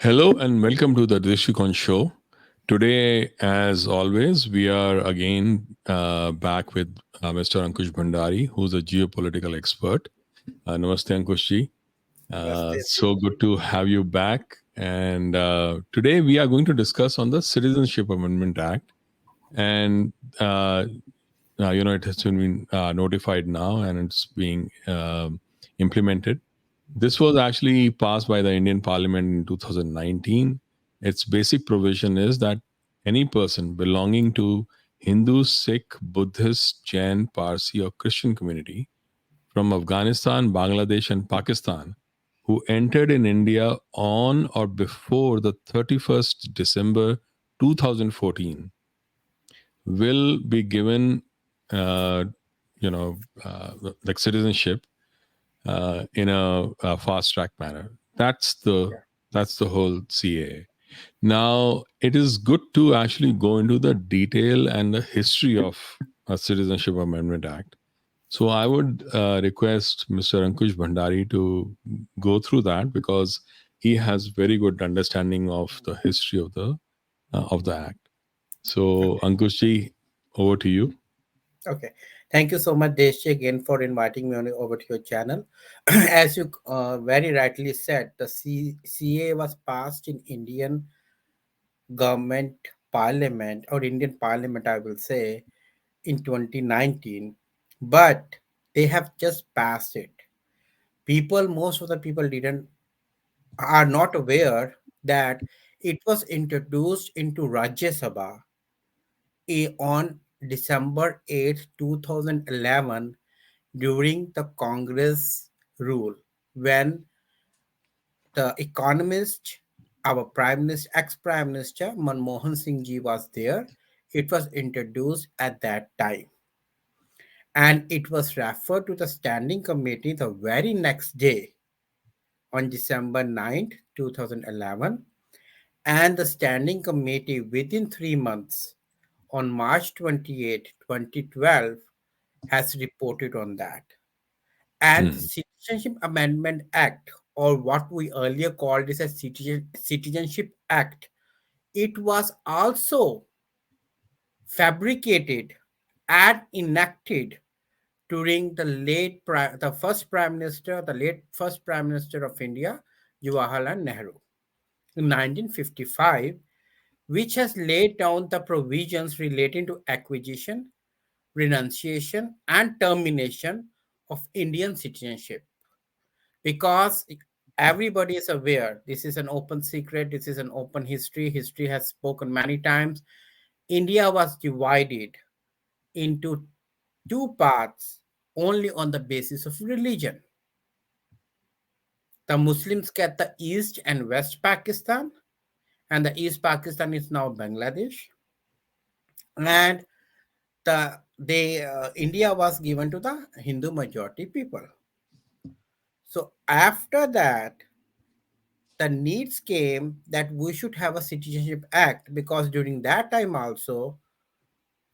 Hello and welcome to the Drishikon Show. Today, as always, we are again back with Mr. Ankush Bhandari, who's a geopolitical expert. Namaste, Ankush ji. Namaste. So good to have you back. And today we are going to discuss on the Citizenship Amendment Act. And, it has been notified now and it's being implemented. This was actually passed by the Indian Parliament in 2019. Its basic provision is that any person belonging to Hindu, Sikh, Buddhist, Jain, Parsi, or Christian community from Afghanistan, Bangladesh, and Pakistan who entered in India on or before the 31st December 2014 will be given, uh, like citizenship in a fast track manner. That's the whole CAA. Now, it is good to actually go into the detail and the history of a Citizenship Amendment Act. So I would request Mr. Ankush Bhandari to go through that because he has very good understanding of the history of the act. So Ankush ji, over to you. Okay. Thank you so much, Deshi, again for inviting me over to your channel. As you very rightly said, the CA was passed in Indian government parliament or Indian parliament, I will say, in 2019, but they have just passed it. Most of the people are not aware that it was introduced into Rajya Sabha on December 8th, 2011 during the Congress rule when the economist, our ex-prime minister Manmohan Singh ji was there. It was introduced at that time and it was referred to the standing committee the very next day on December 9th, 2011, and the standing committee within 3 months on March 28, 2012 has reported on that. And the Hmm. Citizenship Amendment Act, or what we earlier called as a Citizenship Act, it was also fabricated and enacted during the late first Prime Minister of India, Jawaharlal Nehru, in 1955, which has laid down the provisions relating to acquisition, renunciation, and termination of Indian citizenship. Because everybody is aware, this is an open secret, this is an open history has spoken many times. India was divided into two parts only on the basis of religion. The Muslims get the East and West Pakistan, and the East Pakistan is now Bangladesh, and India was given to the Hindu majority people. So after that, the needs came that we should have a citizenship act, because during that time also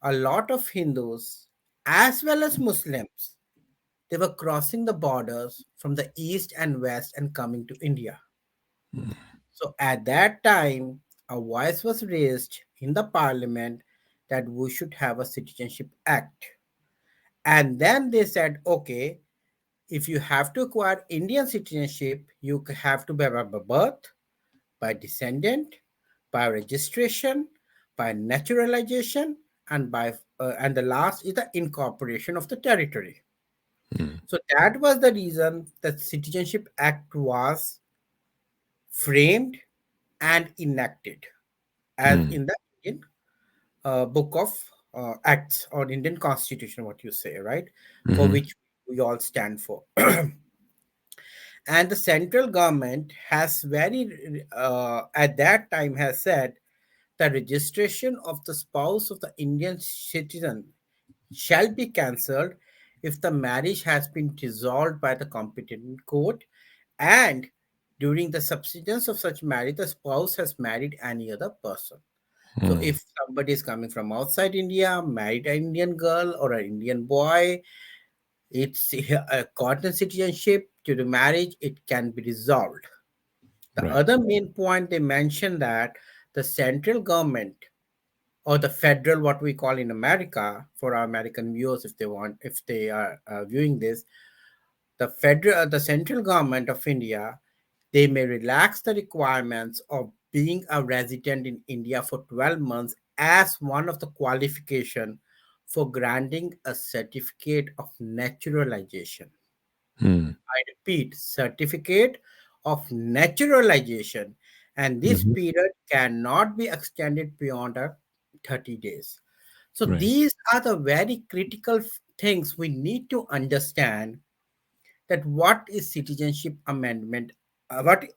a lot of Hindus as well as Muslims, they were crossing the borders from the east and west and coming to India. So at that time a voice was raised in the parliament that we should have a citizenship act. And then they said, okay, if you have to acquire Indian citizenship, you have to be by birth, by descendant, by registration, by naturalization, and the last is the incorporation of the territory. Hmm. So that was the reason that Citizenship Act was framed and enacted as Hmm. in the Indian book of acts or Indian constitution, what you say, right? For Hmm. which we all stand for. And the central government has at that time has said the registration of the spouse of the Indian citizen shall be cancelled if the marriage has been dissolved by the competent court, and during the subsistence of such marriage the spouse has married any other person. So Hmm. if somebody is coming from outside India, married an Indian girl or an Indian boy, it's a cotton citizenship to the marriage, it can be resolved. The Right. other main point they mentioned that the central government or the federal, what we call in America, for our American viewers, if they want, if they are viewing this, the central government of India, they may relax the requirements of being a resident in India for 12 months as one of the qualification for granting a certificate of naturalization. Hmm. I repeat, certificate of naturalization, and this Hmm. period cannot be extended beyond 30 days. So Right. these are the very critical things we need to understand, that what is Citizenship Amendment, what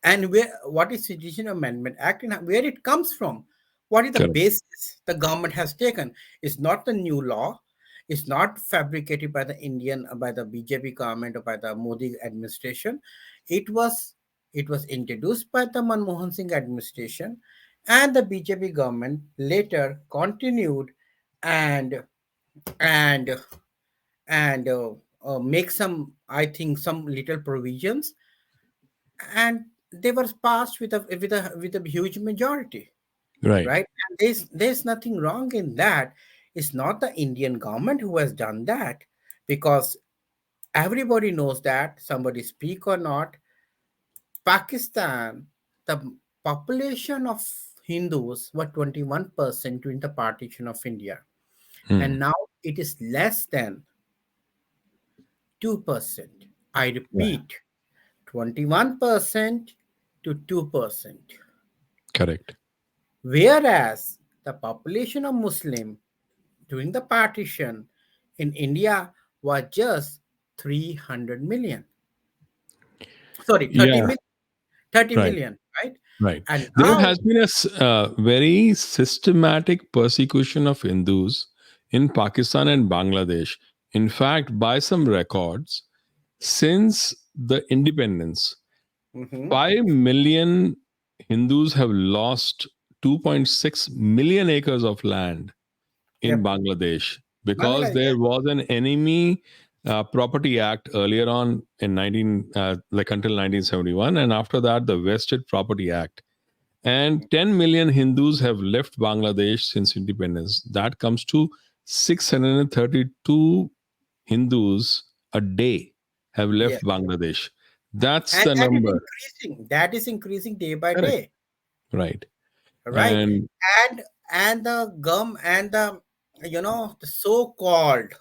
is Citizenship Amendment Act, and where it comes from, what is the Correct. basis the government has taken. It's not the new law. It's not fabricated by by the BJP government or by the Modi administration. It was it was introduced by the Manmohan Singh administration, and the BJP government later continued and and make some, I think, some little provisions, and they were passed with a huge majority, Right. right? And there's nothing wrong in that. It's not the Indian government who has done that, because everybody knows that, somebody speak or not, Pakistan, the population of Hindus were 21% during the partition of India, Hmm. and now it is less than 2%. I Right. repeat, 21% to 2%. Correct. Whereas the population of Muslim during the partition in India was just 300 million. Sorry, 30 Yeah. million, 30 Right. million, right? Right. And There now, has been a very systematic persecution of Hindus in Pakistan and Bangladesh. In fact, by some records, since the independence, mhm, 5 million Hindus have lost 2.6 million acres of land in yep, Bangladesh because Bangladesh, there was an enemy property act earlier on in 19 like until 1971, and after that the vested property act, and 10 million Hindus have left Bangladesh since independence. That comes to 632 Hindus a day have yeah, left Bangladesh. That's and the that is number. increasing. That is increasing day by Correct. day, Right. right? And And the gum and the, the so-called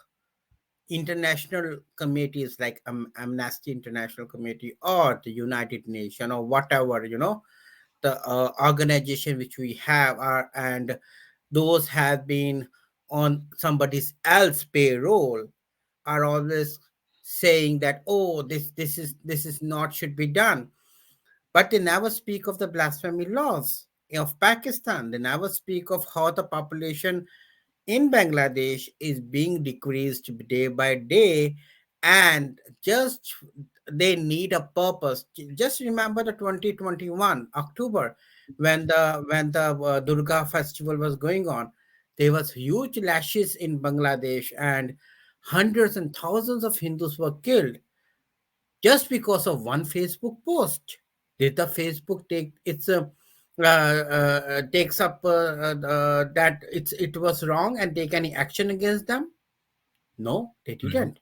international committees like Amnesty International Committee or the United Nations or whatever, the organization which we have are, and those have been on somebody's else payroll, are always saying that, oh, this is not should be done, but they never speak of the blasphemy laws of Pakistan. They never speak of how the population in Bangladesh is being decreased day by day, and just they need a purpose. Just remember the 2021 October, when the Durga festival was going on. There was huge lashes in Bangladesh, and hundreds and thousands of Hindus were killed just because of one Facebook post. Did the Facebook take its takes up that it was wrong and take any action against them? No, they right. didn't.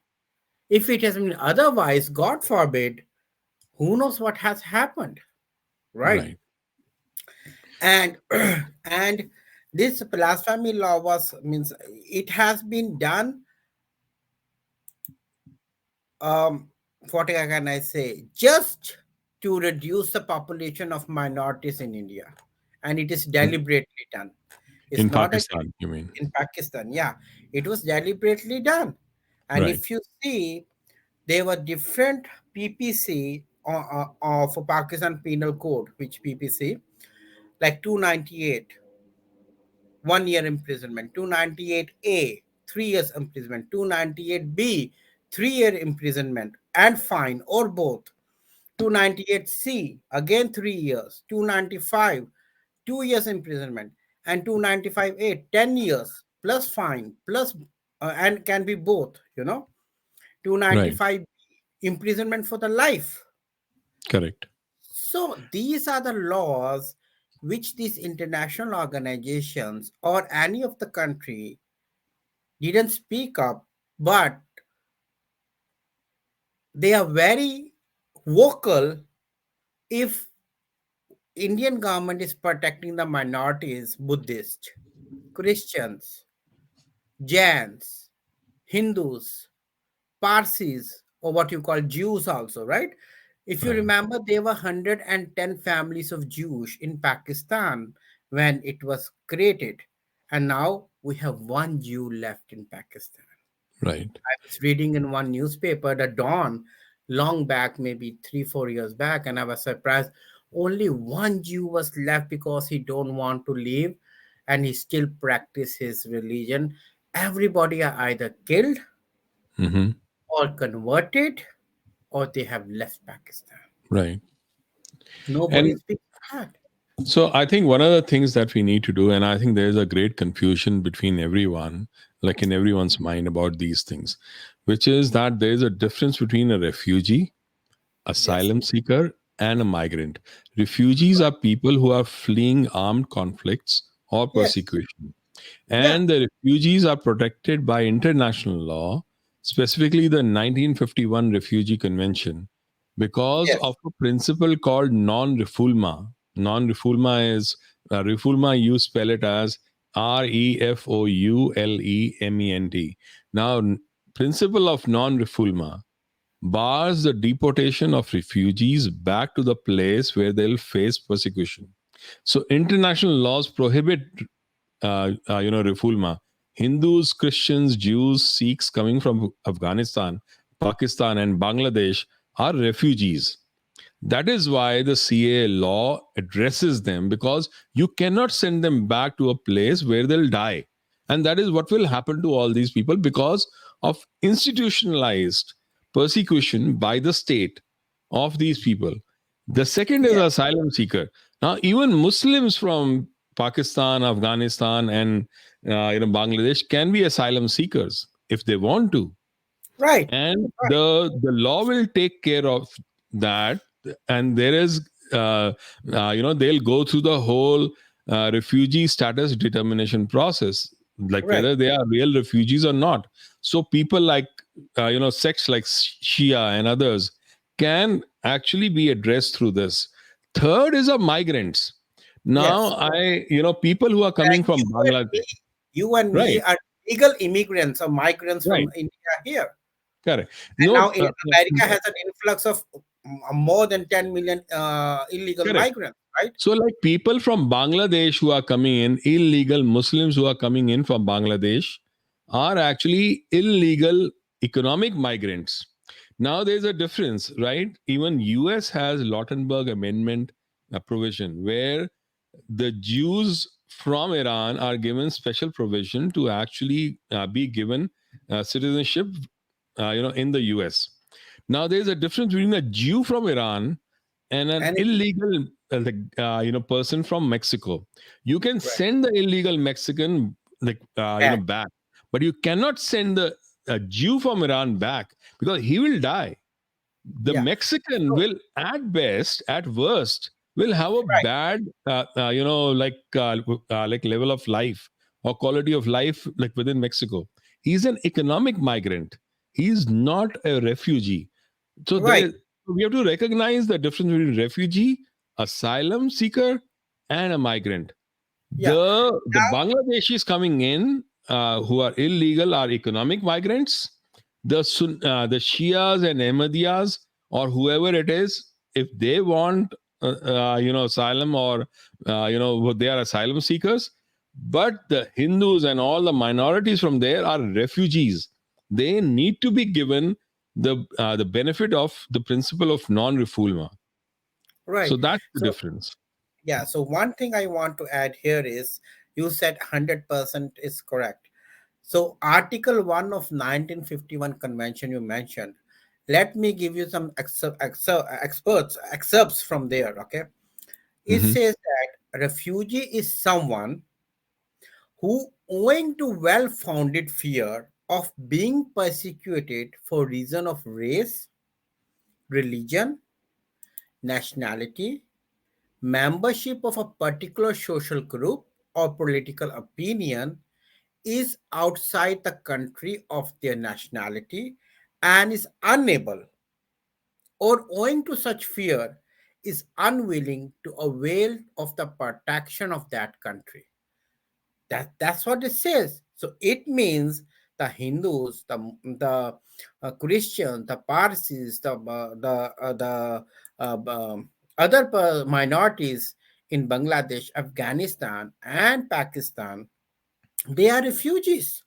If it has been otherwise, God forbid, who knows what has happened, right? Right. And and this blasphemy law was, means, it has been done, um, what can I say, just to reduce the population of minorities in India. And it is deliberately done. It's In not that Pakistan, you mean? in Pakistan, yeah, it was deliberately done. And Right. if you see, there were different PPC for Pakistan Penal Code, which PPC, like 298, 1 year imprisonment, 298A, 3 years imprisonment, 298B, 3 year imprisonment and fine, or both. 298C, again 3 years, 295, 2 years imprisonment, and 295A, 10 years plus fine, plus and can be both, Right. 295 imprisonment for the life. Correct. So these are the laws which these international organizations or any of the country didn't speak up, but they are very vocal if Indian government is protecting the minorities, Buddhists, Christians, Jains, Hindus, Parsis, or what you call Jews also, right? If you Right. remember, there were 110 families of Jews in Pakistan when it was created. And now we have one Jew left in Pakistan. Right. I was reading in one newspaper, The Dawn, long back, maybe 3, 4 years back, and I was surprised. Only one Jew was left because he don't want to leave, and he still practice his religion. Everybody are either killed Hmm. or converted or they have left Pakistan. Right. Nobody And speaks that. so I think one of the things that we need to do, and I think there's a great confusion between everyone, like in everyone's mind about these things, which is that there's a difference between a refugee, Yes. asylum seeker, and a migrant. Refugees are people who are fleeing armed conflicts or Yes. persecution. Yeah. And the refugees are protected by international law, specifically the 1951 Refugee Convention, because Yes. of a principle called non-refoulement. Non-refoulement is refoulement. You spell it as REFOULEMENT. Now, principle of non-refoulement bars the deportation of refugees back to the place where they'll face persecution. So international laws prohibit refulma. Hindus, Christians, Jews, Sikhs coming from Afghanistan, Pakistan, and Bangladesh are refugees. That is why the CA law addresses them, because you cannot send them back to a place where they'll die. And that is what will happen to all these people because of institutionalized persecution by the state of these people. The second is Yeah. asylum seeker. Now, even Muslims from Pakistan, Afghanistan, and Bangladesh can be asylum seekers if they want to, Right. and Right. the law will take care of that. And there is they'll go through the whole refugee status determination process, like Right. whether they are real refugees or not. So people like sects like Shia and others can actually be addressed through this. Third is a migrants. Now Yes. I people who are Like coming from Bangladesh. you and me Right. are legal immigrants or migrants from Right. India here. Correct. And now No. America has an influx of more than 10 million illegal Correct. migrants, right? So, like people from Bangladesh who are coming in, illegal Muslims who are coming in from Bangladesh are actually illegal economic migrants. Now, there's a difference, right? Even US has Lautenberg Amendment provision where the Jews from Iran are given special provision to actually be given citizenship, in the US. Now, there's a difference between a Jew from Iran and an And illegal person from Mexico. You can right. send the illegal Mexican Back. back, but you cannot send the Jew from Iran back because he will die. The Yeah. Mexican So, will, at best, at worst, will have a right. bad, like level of life or quality of life, like within Mexico. He's an economic migrant. He's not a refugee. So Right. we have to recognize the difference between refugee, asylum seeker, and a migrant. Yeah. The Bangladeshis coming in who are illegal are economic migrants. The Shias and Ahmadiyas or whoever it is, if they want asylum or they are asylum seekers. But the Hindus and all the minorities from there are refugees. They need to be given the benefit of the principle of non-refoulement. Right. So that's the So difference. yeah, so one thing I want to add here is you said 100% is correct. So Article 1 of 1951 convention you mentioned, let me give you some excerpts from there, okay? It Hmm. says that refugee is someone who, owing to well-founded fear of being persecuted for reason of race, religion, nationality, membership of a particular social group, or political opinion is outside the country of their nationality and is unable, or owing to such fear, is unwilling to avail of the protection of that country. That's what it says. So it means the Hindus, the Christians, the Parsis, the other minorities in Bangladesh, Afghanistan, and Pakistan, they are refugees.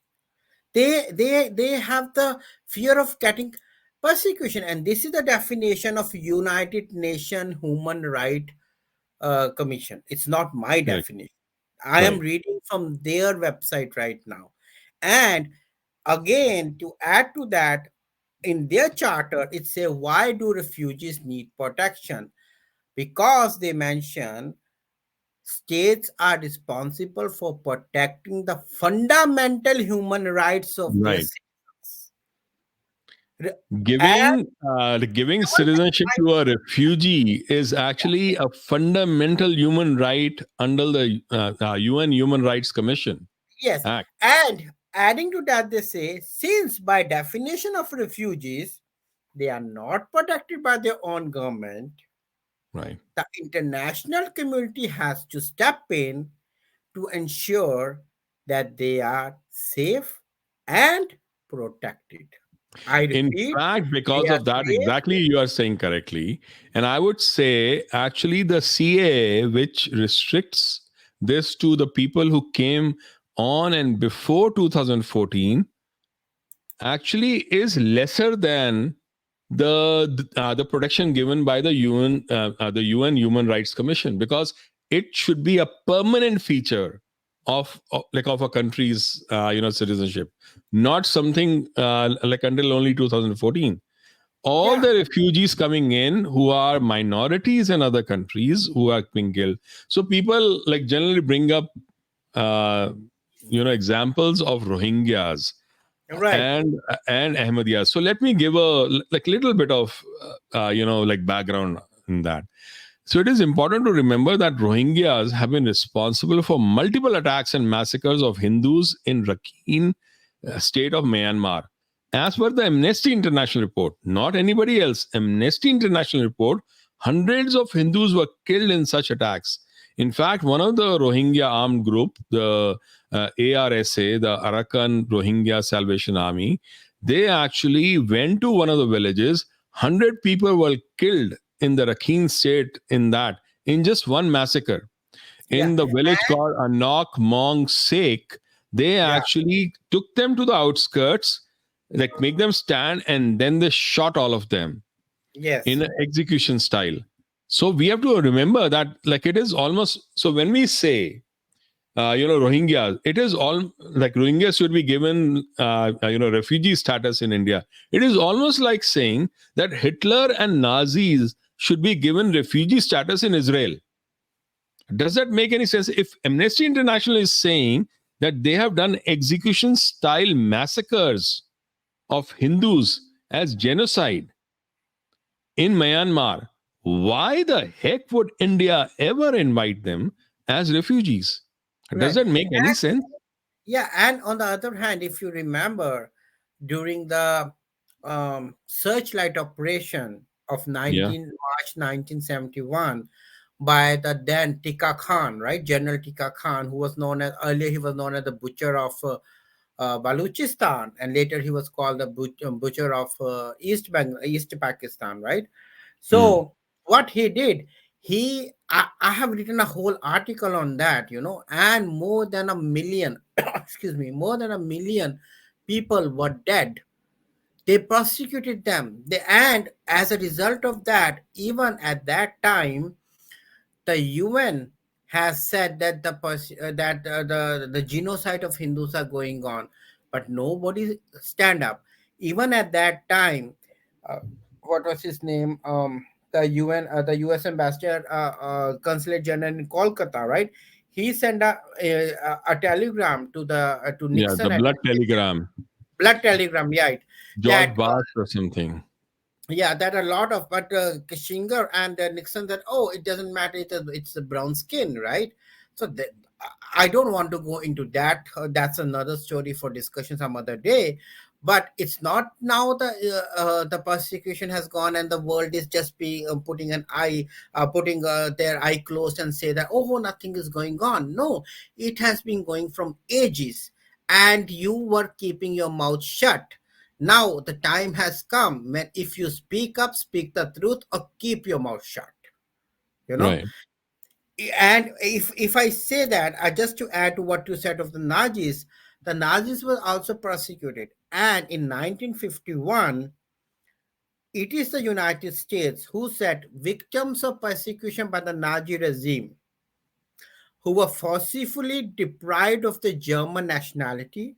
They have the fear of getting persecution, and this is the definition of United Nations Human Right Commission. It's not my Correct. definition. I am Right. reading from their website right now. And again, to add to that, in their charter, it says, why do refugees need protection? Because they mention states are responsible for protecting the fundamental human rights of their Right. citizens. Re- And Giving citizenship to a refugee is actually a fundamental human right under the UN Human Rights Commission yes, Act. and adding to that, they say, since by definition of refugees, they are not protected by their own government, Right. the international community has to step in to ensure that they are safe and protected. I In repeat, fact, they because are of that, safe. exactly you are saying correctly. And I would say actually the CA, which restricts this to the people who came on and before 2014, actually is lesser than the protection given by the UN Human Rights Commission, because it should be a permanent feature of a country's citizenship, not something like until only 2014. All Yeah, the refugees coming in who are minorities in other countries who are being killed. So people like generally bring up uh, examples of Rohingyas right. and Ahmadiyya. So let me give a like little bit of like background in that. So it is important to remember that Rohingyas have been responsible for multiple attacks and massacres of Hindus in Rakhine state of Myanmar. As per the Amnesty International report, not anybody else, Amnesty International report, hundreds of Hindus were killed in such attacks. In fact, one of the Rohingya armed group, the ARSA, the Arakan Rohingya Salvation Army, they actually went to one of the villages. 100 people were killed in the Rakhine state in just one massacre. Yeah, In the village called Anok Mong Sek, they yeah, actually took them to the outskirts, like make them stand, and then they shot all of them in yes, an execution style. So we have to remember that, like, it is almost so when we say Rohingya, it is all like Rohingyas should be given refugee status in India. It is almost like saying that Hitler and Nazis should be given refugee status in Israel. Does that make any sense? If Amnesty International is saying that they have done execution style massacres of Hindus as genocide in Myanmar, why the heck would India ever invite them as refugees? Does right. that make any sense? Yeah, and on the other hand, if you remember, during the searchlight operation of Yeah. 19 March 1971 by the then Tika Khan, right? General Tika Khan, who was known as earlier, he was known as the butcher of Baluchistan, and later he was called the butcher of East Pakistan, right? Hmm. So what he did, I have written a whole article on that, and more than a million, excuse me, more than a million people were dead. They prosecuted them. And as a result of that, even at that time, the UN has said that the genocide of Hindus are going on, but nobody stand up. Even at that time, uh, what was his name? The US ambassador, consulate general in Kolkata, right? He sent a telegram to Yeah, Nixon the blood administration, telegram, blood telegram, right? George That Bass or something. Yeah, that a lot of, but Kishinger and Nixon said, "Oh, it doesn't matter. It's the brown skin, right?" So I don't want to go into that. That's another story for discussion some other day. But it's not now the persecution has gone and the world is just being putting their eye closed and say that, oh, nothing is going on. No, it has been going from ages, and you were keeping your mouth shut. Now the time has come when if you speak up, speak the truth or keep your mouth shut. You know, Right. and if I say that, just to add to what you said of the Nazis were also persecuted, and in 1951, it is the United States who said victims of persecution by the Nazi regime who were forcibly deprived of the German nationality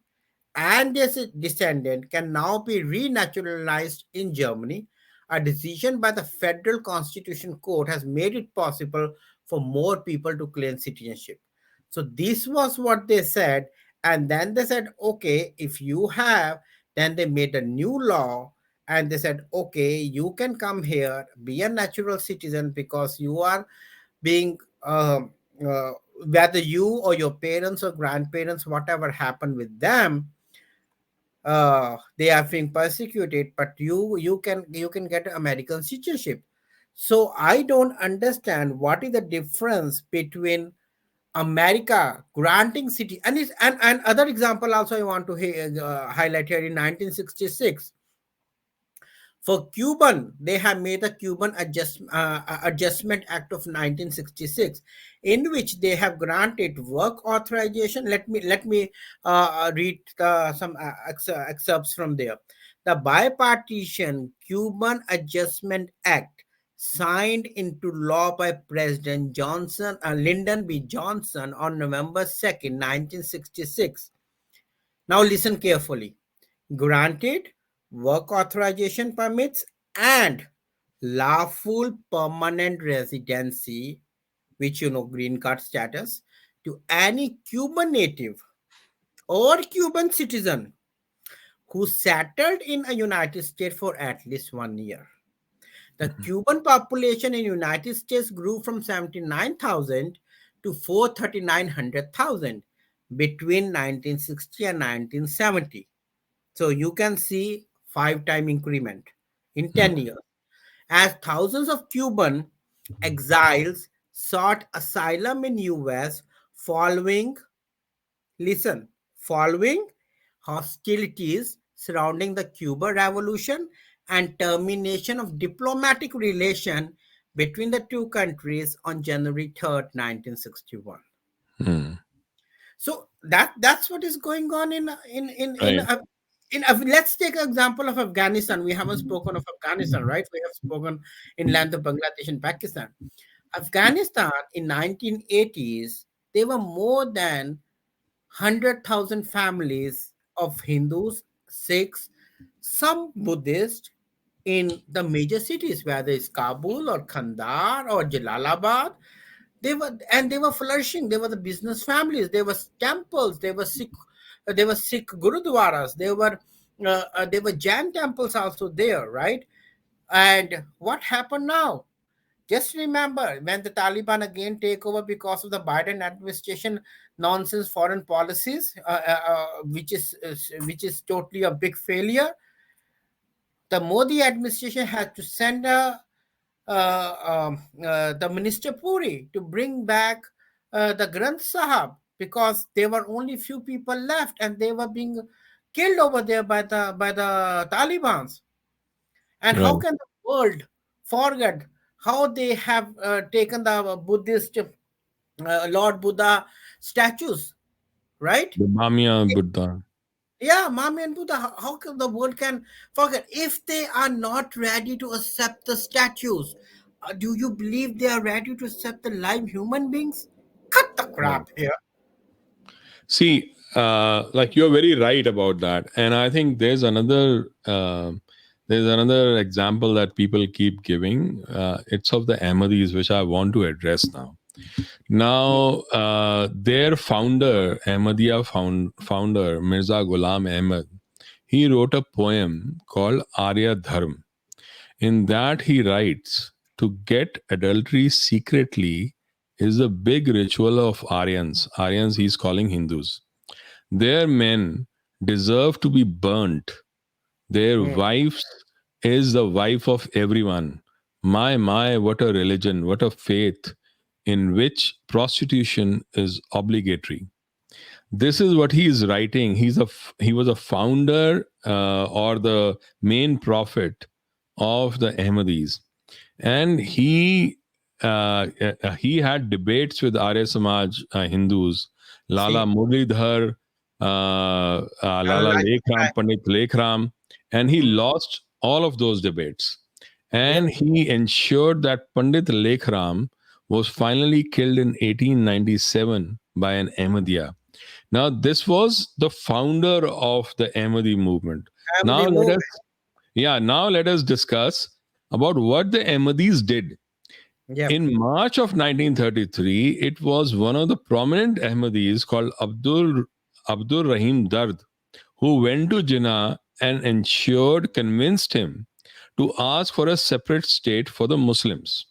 and their descendant can now be renaturalized in Germany. A decision by the Federal Constitution Court has made it possible for more people to claim citizenship. So this was what they said, and then they said, okay, if you have, then they made a new law, and they said, okay, you can come here, be a natural citizen because you are being whether you or your parents or grandparents, whatever happened with them, they are being persecuted, but you can get American citizenship. So I don't understand what is the difference between America granting city and other example also I want to highlight here in 1966. For Cuban, they have made the Cuban Adjustment Act of 1966, in which they have granted work authorization. Let me read some excerpts from there. The bipartisan Cuban Adjustment Act, signed into law by President Lyndon B. Johnson on November 2nd, 1966. Now listen carefully. Granted work authorization permits and lawful permanent residency, which green card status, to any Cuban native or Cuban citizen who settled in a United States for at least 1 year. The Mhm. Cuban population in United States grew from 79,000 to 439,000 between 1960 and 1970. So you can see 5-time increment in 10 Mhm. years. As thousands of Cuban exiles sought asylum in US following, listen, following hostilities surrounding the Cuban Revolution and termination of diplomatic relation between the two countries on January 3rd, 1961. Mhm. So that's what is going on Right. let's take an example of Afghanistan. We haven't spoken of Afghanistan, right? We have spoken in land of Bangladesh and Pakistan. Afghanistan in 1980s, there were more than 100,000 families of Hindus, Sikhs, some Buddhists in the major cities, whether it's Kabul or Kandahar or Jalalabad. They were flourishing. They were the business families. There were temples. There were Sikh gurudwaras. There were Jain temples also there, right? And what happened now? Just remember when the Taliban again take over because of the Biden administration nonsense foreign policies, which is totally a big failure. The Modi administration had to send the minister Puri to bring back the Granth Sahab because there were only few people left and they were being killed over there by the Taliban's. And how Right. can the world forget how they have taken the Buddhist Lord Buddha statues, right? The Bamia Buddha. Yeah, Mami and Buddha. How can the world can forget if they are not ready to accept the statues? Do you believe they are ready to accept the live human beings? Cut the Right. crap here. See, like you're very right about that, and I think there's another example that people keep giving. It's of the Ahmadis, which I want to address now. Now, their founder, founder Mirza Ghulam Ahmad, he wrote a poem called Arya Dharm, In that, he writes to get adultery secretly is a big ritual of Aryans. Aryans, he's calling Hindus. Their men deserve to be burnt. Their Mm. wives is the wife of everyone. My, what a religion, what a faith in which prostitution is obligatory. This is what he is writing. He was a founder or the main prophet of the Ahmadis, and he had debates with Arya Samaj Hindus, Lala See, Muralidhar, Lala like, Lekram, Pandit Lekram, and he mm, lost all of those debates. And yep, he ensured that Pandit Lekram was finally killed in 1897 by an Ahmadiyya. Now, this was the founder of the Ahmadi movement. I'm Now the let movement. us, yeah, now let us discuss about what the Ahmadis did. Yep, In March of 1933, it was one of the prominent Ahmadis called Abdul Rahim Dard who went to Jinnah and convinced him to ask for a separate state for the Muslims.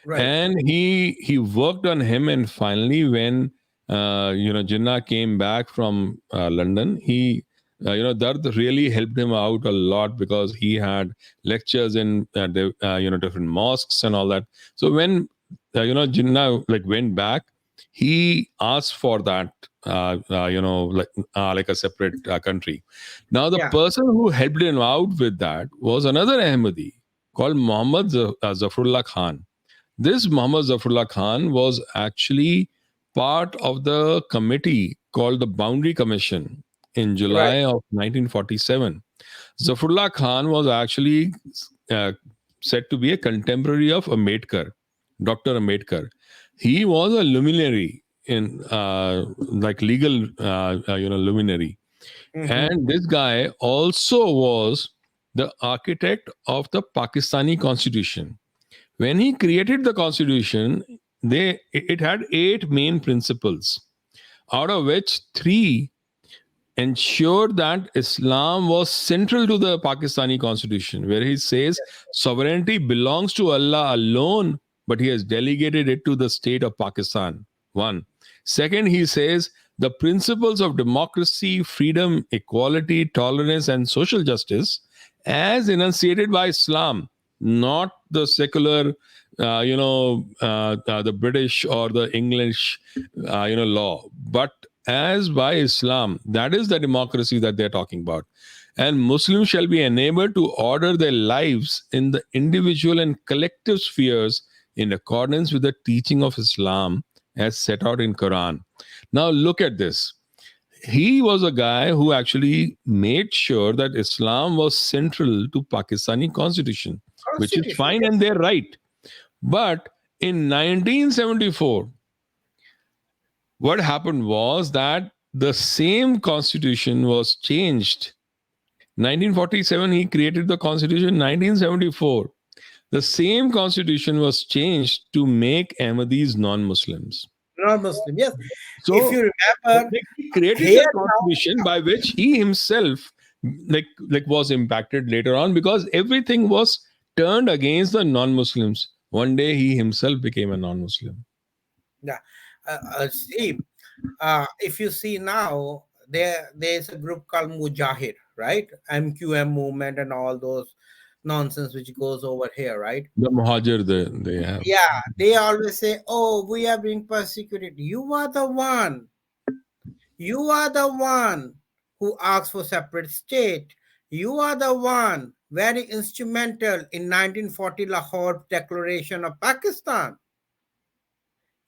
right. And he worked on him, and finally when Jinnah came back from London, he Dard really helped him out a lot because he had lectures in different mosques and all that. So when Jinnah like went back, he asked for that like a separate country. Now the Yeah, person who helped him out with that was another Ahmadi called Muhammad Zafrullah Khan. This Muhammad Zafrullah Khan was actually part of the committee called the Boundary Commission in right. July of 1947. Zafrullah Khan was actually uh, said to be a contemporary of Ambedkar, Dr. Ambedkar. He was a luminary in like legal, luminary. Hmm. And this guy also was the architect of the Pakistani constitution. When he created the constitution, it had eight main principles, out of which three ensured that Islam was central to the Pakistani constitution, where he says sovereignty belongs to Allah alone, but he has delegated it to the state of Pakistan. One. Second, he says the principles of democracy, freedom, equality, tolerance, and social justice, as enunciated by Islam, not the secular, the British or the English, law, but as by Islam. That is the democracy that they're talking about. And Muslims shall be enabled to order their lives in the individual and collective spheres in accordance with the teaching of Islam as set out in Quran. Now look at this. He was a guy who actually made sure that Islam was central to Pakistani constitution, which is Constitution. fine Yes, and they're right. But in 1974, what happened was that the same constitution was changed. 1947 he created the constitution. 1974 the same constitution was changed to make Ahmadis non-Muslims. non-Muslim. Yes, if So you remember, he created here that now, constitution by which he himself like was impacted later on, because everything was turned against the non-Muslims. One day he himself became a non-Muslim. yeah, see, if you see now, there's a group called Mujahid, right? MQM movement and all those nonsense which goes over here, right? The Muhajir they have. Yeah, they always say, "Oh, we are being persecuted." You are the one. You are the one who asked for separate state. You are the one very instrumental in 1940 Lahore Declaration of Pakistan.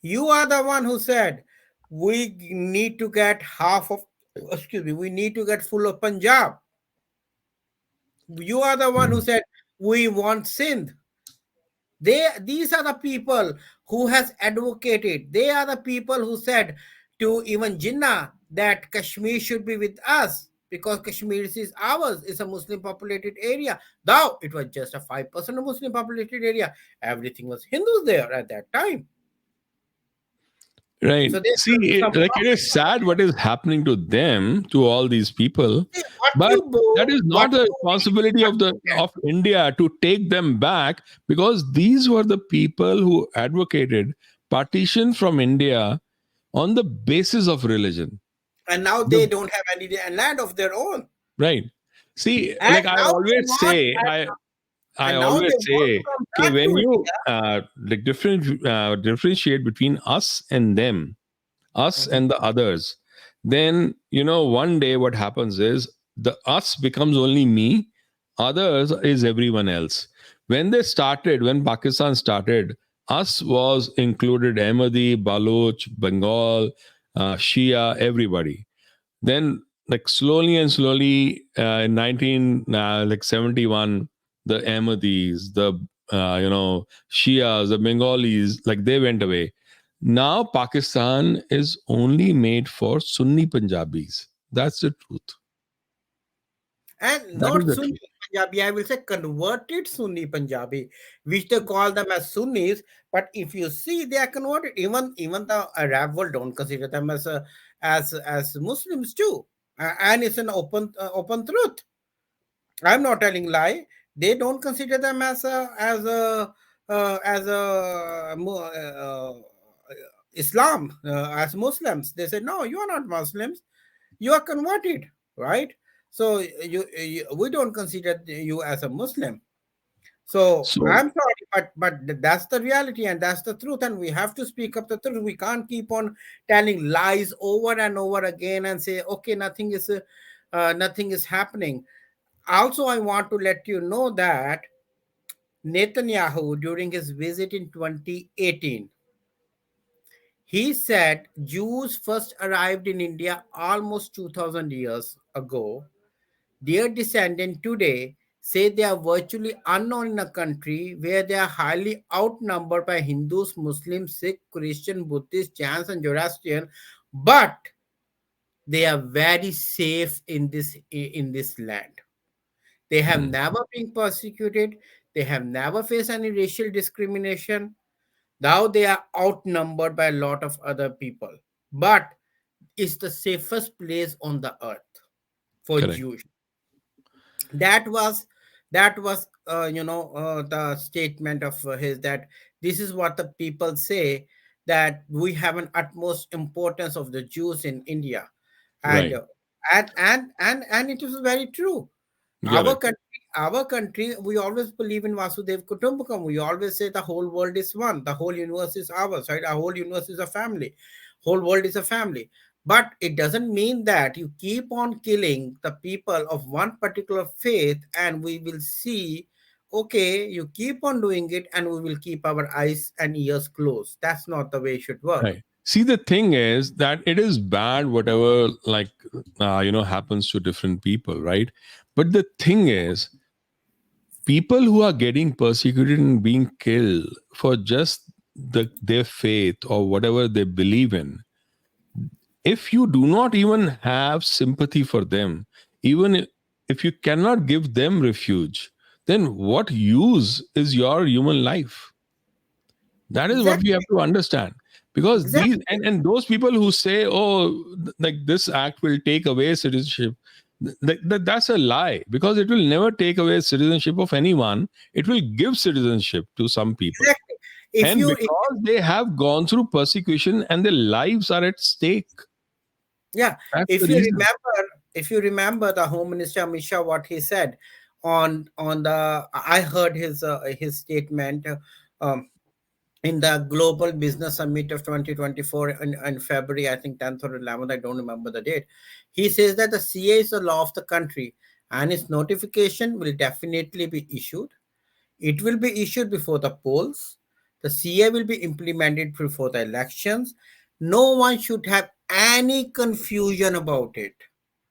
You are the one who said we need to get half of, excuse me, we need to get full of Punjab. You are the one who said we want Sindh. These are the people who has advocated. They are the people who said to even Jinnah that Kashmir should be with us because Kashmir is ours. It's a Muslim populated area. Though it was just a 5% of Muslim populated area, everything was Hindus there at that time. Right. So there's See, some like it is sad what is happening to them, to all these people, see, what but you that do, is what not the you read, responsibility what of you the get. of India to take them back, because these were the people who advocated partition from India on the basis of religion. And now they The- don't have any land of their own. right. See, And like I now they always want, say, I and now always they want to say, come okay, back to when you India. like differentiate between us and them, us Mhm. and the others, then one day what happens is the us becomes only me, others is everyone else. When Pakistan started, us was included Ahmadi, Baloch, Bengal, Shia, everybody. Then like slowly and slowly in 19 like 71, the Ahmadis, the Shias, the Bengalis, like they went away. Now Pakistan is only made for Sunni Punjabis. That's the truth. And That is not the Sunni truth. Punjabi, I will say converted Sunni Punjabi, which they call them as Sunnis. But if you see, they are converted. Even the Arab world don't consider them as as Muslims too. And it's an open truth. I'm not telling lie. They don't consider them as a Islam as Muslims. They say no, you are not Muslims. You are converted, right? So we don't consider you as a Muslim. So So I'm sorry, but that's the reality and that's the truth, and we have to speak up the truth. We can't keep on telling lies over and over again and say, okay, nothing is happening. Also, I want to let you know that Netanyahu, during his visit in 2018, he said Jews first arrived in India almost 2000 years ago. Their descendants today say they are virtually unknown in a country where they are highly outnumbered by Hindus, Muslims, Sikh, Christian, Buddhists, Jains, and Zoroastrian, but they are very safe in this land. They have mm, never been persecuted. They have never faced any racial discrimination. Now they are outnumbered by a lot of other people. But it's the safest place on the earth for correct. Jews. That was the statement of his, that this is what the people say, that we have an utmost importance of the Jews in India. and Right. uh, and it is very true. our Correct. country our country, we always believe in Vasudev Kutumbakam. We always say the whole world is one, the whole universe is ours, right? Our whole universe is a family, whole world is a family. But it doesn't mean that you keep on killing the people of one particular faith and we will see, okay, you keep on doing it and we will keep our eyes and ears closed. That's not the way it should work. Right. See, the thing is that it is bad, whatever, like, happens to different people, right? But the thing is, people who are getting persecuted and being killed for just their faith or whatever they believe in, if you do not even have sympathy for them, even if you cannot give them refuge, then what use is your human life? That is what we have Exactly. to understand. Because these Exactly. and those people who say, oh, like this act will take away citizenship, that's a lie, because it will never take away citizenship of anyone. It will give citizenship to some people. Exactly. if And you if because they have gone through persecution and their lives are at stake, Yeah, that's the if you reason. remember, if you remember the Home Minister Misha, what he said on the, I heard his statement um, in the Global Business Summit of 2024 in February, I think 10th or 11th, I don't remember the date. He says that the CA is the law of the country, and its notification will definitely be issued. It will be issued before the polls. The CA will be implemented before the elections. No one should have any confusion about it.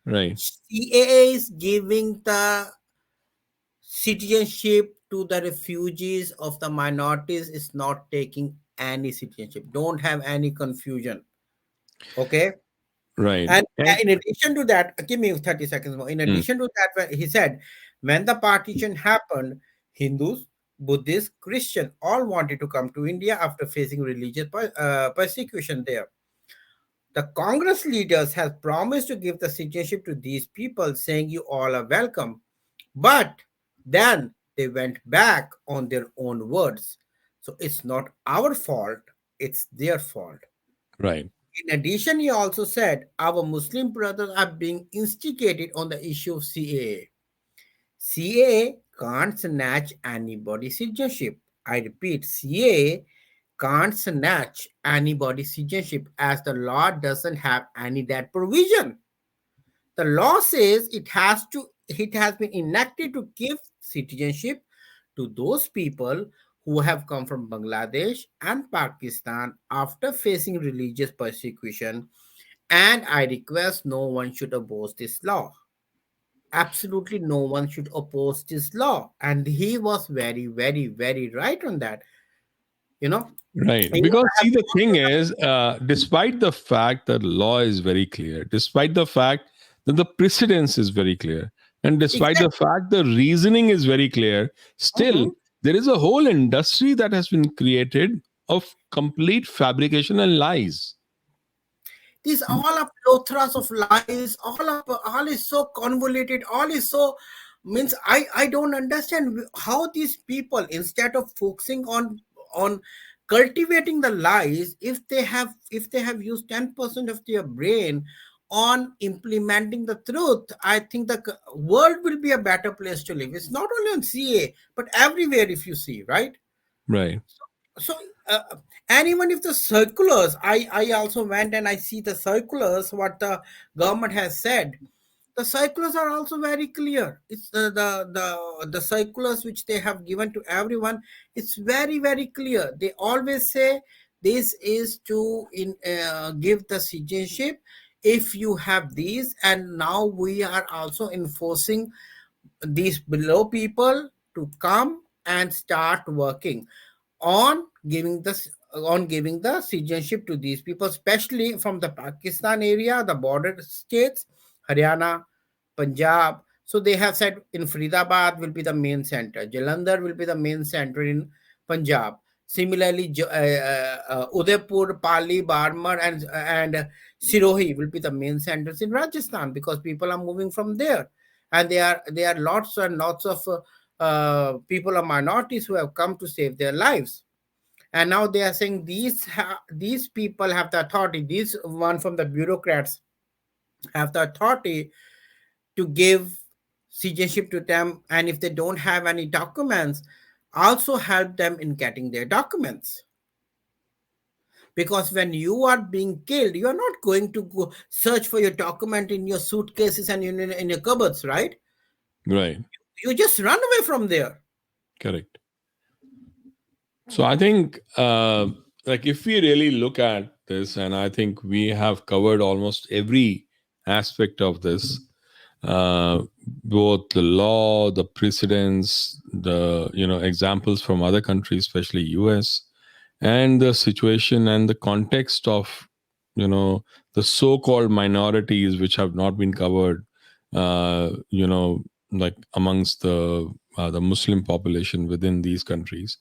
Right. CAA is giving the citizenship to the refugees of the minorities, is not taking any citizenship. Don't have any confusion. Okay. Right. And And in addition to that, give me 30 seconds more. In mm, addition to that, he said, when the partition happened, Hindus, Buddhists, Christian all wanted to come to India after facing religious persecution there. The Congress leaders have promised to give the citizenship to these people, saying you all are welcome. But then they went back on their own words. So it's not our fault, it's their fault. Right. In addition, he also said our Muslim brothers are being instigated on the issue of CAA. CAA can't snatch anybody's citizenship. I repeat, CAA can't snatch anybody's citizenship as the law doesn't have any that provision. The law says it has been enacted to give citizenship to those people who have come from Bangladesh and Pakistan after facing religious persecution, and I request no one should oppose this law. Absolutely no one should oppose this law. And he was very, very, very right on that. You know, Right. you Because have see, the thing is, despite the fact that law is very clear, despite the fact that the precedence is very clear, and despite the exactly. fact the reasoning is very clear, still Mhm. there is a whole industry that has been created of complete fabrication and lies. These all are plothras of lies. All is so convoluted. All is so means I don't understand how these people, instead of focusing on cultivating the lies, if they have used 10% of their brain on implementing the truth, I think the world will be a better place to live. It's not only on CA but everywhere, if you see, right? Right. So uh, and even if the circulars, I also went and I see the circulars what the government has said. The circulars are also very clear. It's the circulars which they have given to everyone. It's very, very clear. They always say this is to give the citizenship if you have these, and now we are also enforcing these below people to come and start working on giving the citizenship to these people, especially from the Pakistan area, the border states, Haryana, Punjab. So they have said in Faridabad will be the main center, Jalandhar will be the main center in Punjab. Similarly, Udaipur, Pali, Barmar, and Sirohi will be the main centers in Rajasthan because people are moving from there, and there are lots and lots of people of minorities who have come to save their lives. And now they are saying these people have the authority. These one from the bureaucrats have the authority to give citizenship to them, and if they don't have any documents, also help them in getting their documents. Because when you are being killed, you are not going to go search for your document in your suitcases and in your cupboards, right? Right. You just run away from there. Correct. So I think, like, if we really look at this, and I think we have covered almost every aspect of this, both the law, the precedents, the examples from other countries, especially US, and the situation and the context of the so-called minorities which have not been covered, like amongst the Muslim population within these countries,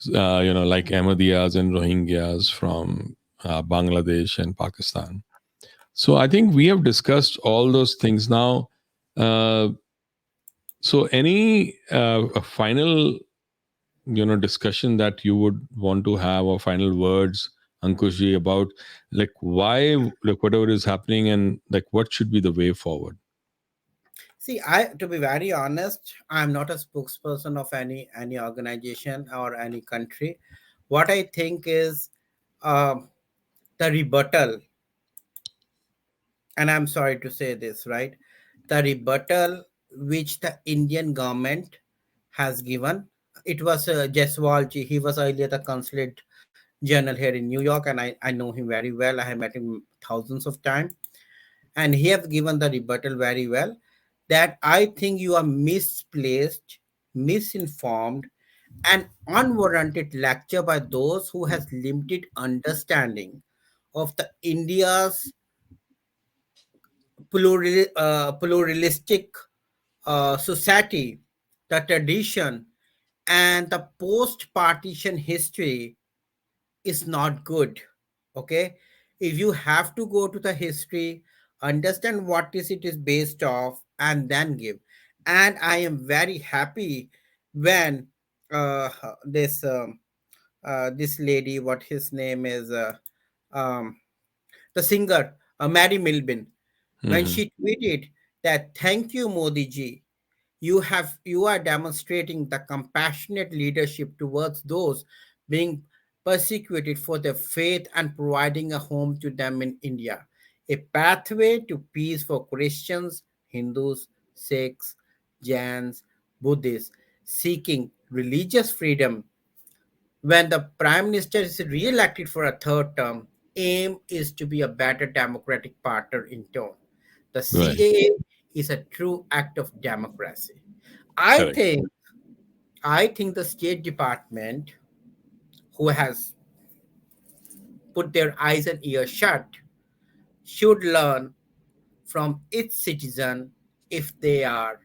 like Ahmadiyas and Rohingyas from Bangladesh and Pakistan. So I think we have discussed all those things now. Uh, so any a final discussion that you would want to have, or final words, Ankushji, about like why, like whatever is happening, and like what should be the way forward? See, I to be very honest, I'm not a spokesperson of any organization or any country. What I think is um, the rebuttal, and I'm sorry to say this, right? The rebuttal which the Indian government has given. It was Jeswalji. He was earlier the consulate general here in New York, and I know him very well. I have met him thousands of times, and he has given the rebuttal very well. That I think you are misplaced, misinformed, and unwarranted lecture by those who has limited understanding of the India's pluralistic society, the tradition, and the post-partition history is not good. Okay, If you have to go to the history, understand what is it is based off, and then give. And I am very happy when uh, this this lady, what his name is, um, the singer, Mary Milbin, when Hmm. she tweeted that, "Thank you, Modi ji, you are demonstrating the compassionate leadership towards those being persecuted for their faith and providing a home to them in India, a pathway to peace for Christians, Hindus, Sikhs, Jains, Buddhists seeking religious freedom. When the prime minister is re-elected for a third term, aim is to be a better democratic partner in tone. The Right. CAA is a true act of democracy." I Correct. think I think the State Department, who has put their eyes and ears shut, should learn from its citizen if they are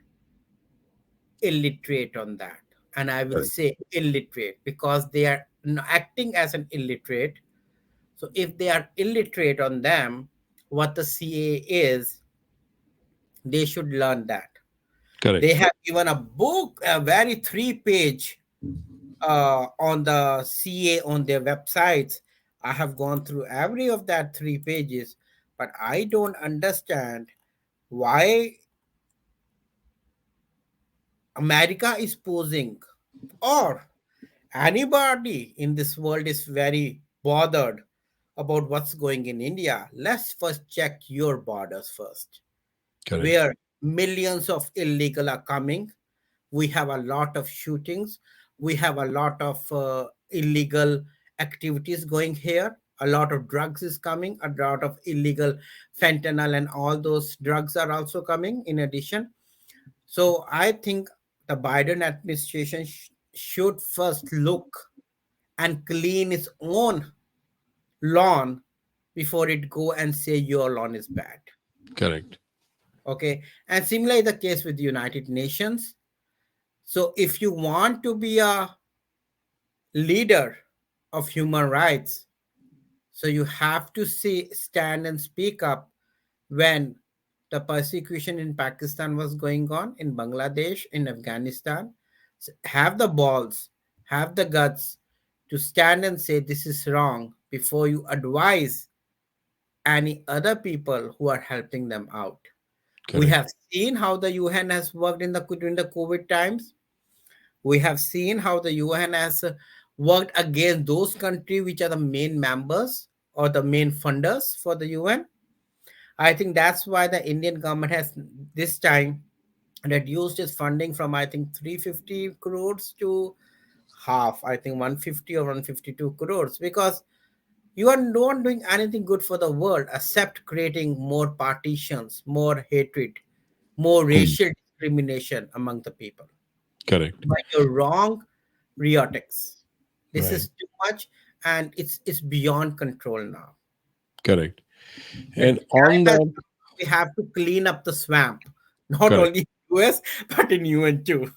illiterate on that. And I will Correct. say illiterate because they are acting as an illiterate. So if they are illiterate on them, what the CA is, they should learn that. They Correct. have given a book, a very 3 page on the CA on their websites. I have gone through every of that 3 pages, but I don't understand why America is posing, or anybody in this world is very bothered about what's going in India. Let's first check your borders first, Correct. where millions of illegal are coming. We have a lot of shootings. We have a lot of illegal activities going here. A lot of drugs is coming. A lot of illegal fentanyl and all those drugs are also coming in addition. So I think the Biden administration should first look and clean its own lawn before it go and say your lawn is bad. Correct. Okay, and similarly the case with the United Nations. So if you want to be a leader of human rights, so you have to stand and speak up when the persecution in Pakistan was going on, in Bangladesh, in Afghanistan. Have the balls, have the guts to stand and say this is wrong before you advise any other people who are helping them out. We Correct. have seen how the UN has worked in the during the COVID times. We have seen how the UN has worked against those countries which are the main members or the main funders for the UN. I think that's why the Indian government has this time reduced its funding from, I think, 350 crores to half, I think 150 or 152 crores, because you are not doing anything good for the world except creating more partitions, more hatred, more Hmm. racial discrimination among the people. Correct. But you're wrong, Riotics. This Right. is too much, and it's beyond control now. Correct. The And time on has that, come, we have to clean up the swamp, not correct. only in US but in UN too.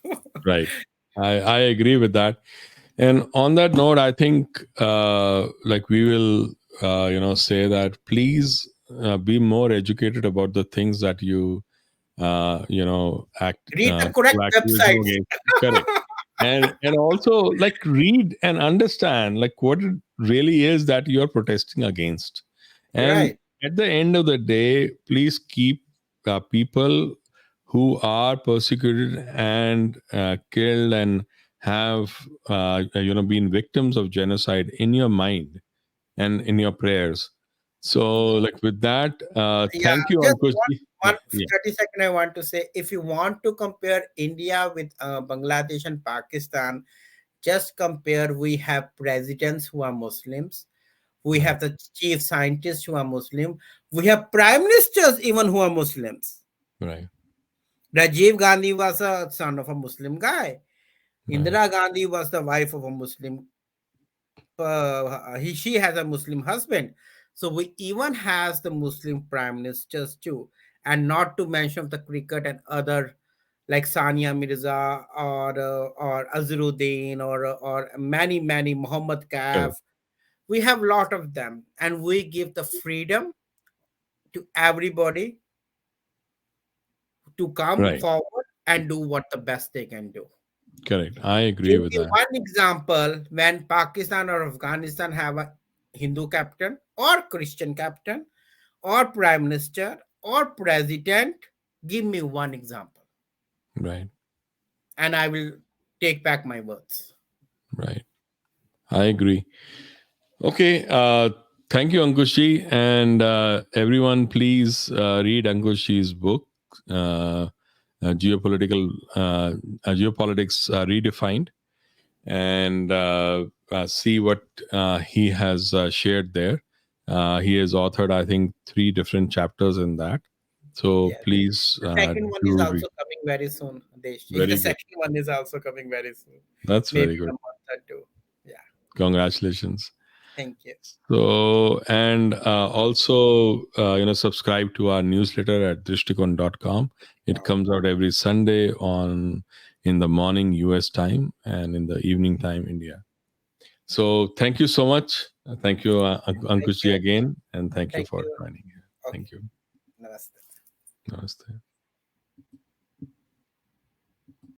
Right. I agree with that. And on that note, I think like we will, say that please be more educated about the things that you, act Read the correct activism websites. against. Correct. And also like read and understand like what it really is that you're protesting against. And Right. at the end of the day, please keep people who are persecuted and killed and have been victims of genocide in your mind and in your prayers. So like with that, Yeah, thank you, just Ankush. one Yeah, yeah, 30 second I want to say, if you want to compare India with Bangladesh and Pakistan, just compare. We have presidents who are Muslims, we right, have the chief scientists who are Muslim, we have prime ministers even who are Muslims. right, Rajiv Gandhi was a son of a Muslim guy. right, Indira Gandhi was the wife of a Muslim. She has a Muslim husband. So we even has the Muslim prime ministers too, and not to mention the cricket and other like Sania Mirza or Azharuddin or many Muhammad correct, Kaf. We have a lot of them, and we give the freedom to everybody to come Right. forward and do what the best they can do. Correct. I agree Give with me that. one example when Pakistan or Afghanistan have a Hindu captain or Christian captain or prime minister or president. Give me one example, Right. and I will take back my words. Right. I agree. Okay. Thank you, Ankushi. And everyone, please read Ankushi's book, uh, Geopolitical Geopolitics Redefined, and see what he has shared there. He has authored, I think, 3 different chapters in that. So Yes. please The second one is do read. also coming very soon, Deshi. The Very good. second one is also coming very soon, That's maybe very in a good. month or two. Yeah. Congratulations. Thank you. So, and also, subscribe to our newsletter at drishtikon.com. It Wow. comes out every Sunday on in the morning US time and in the evening time India. So, thank you so much. Thank you, Thank Ankushi, you. again, and thank you Thank for you. joining here. Okay. Thank you. Namaste. Namaste.